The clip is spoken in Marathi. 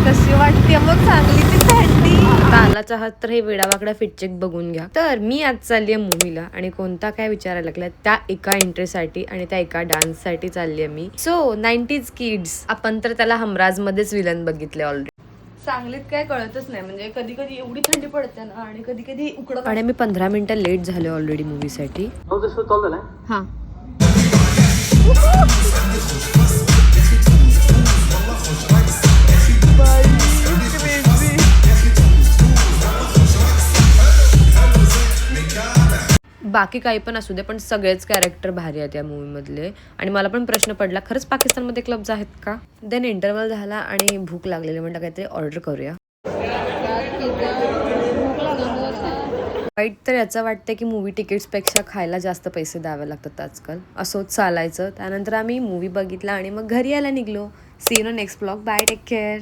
कशी वाटते मग चांगली ती थंडी. तालाचा हात तर हे वेडावाकडा फिटचेक बघून घ्या. तर मी आज चालली आहे मूवीला आणि कोणता काय विचारायला लागला त्या एका एंट्रीसाठी आणि त्या एका डान्ससाठी चालली आहे मी. सो 90s किड्स, आपण तर त्याला हमराज मध्येच विलन बघितले ऑलरेडी. सांगलीत काय कळतच नाही, म्हणजे कधी कधी एवढी थंडी पडते ना आणि कधी कधी उकडत. आणि मी 15 मिनिटं लेट झाले ऑलरेडी मूवीसाठी. हा बाकी काही पण असू दे, पण सगळेच कॅरेक्टर भारी आहेत या मूवीमधले. आणि मला पण प्रश्न पडला, खरंच पाकिस्तानमध्ये क्लब्स आहेत का? देन इंटरव्हल झाला आणि भूक लागलेली, म्हणलं काहीतरी ऑर्डर करूया. वाईट तर याचं वाटतं की मूवी तिकीट्सपेक्षा खायला जास्त पैसे द्यावे लागतात आजकाल. असंच चालायचं. त्यानंतर आम्ही मूवी बघितला आणि मग घरी यायला निघलो. See you in next blog. Bye, take care.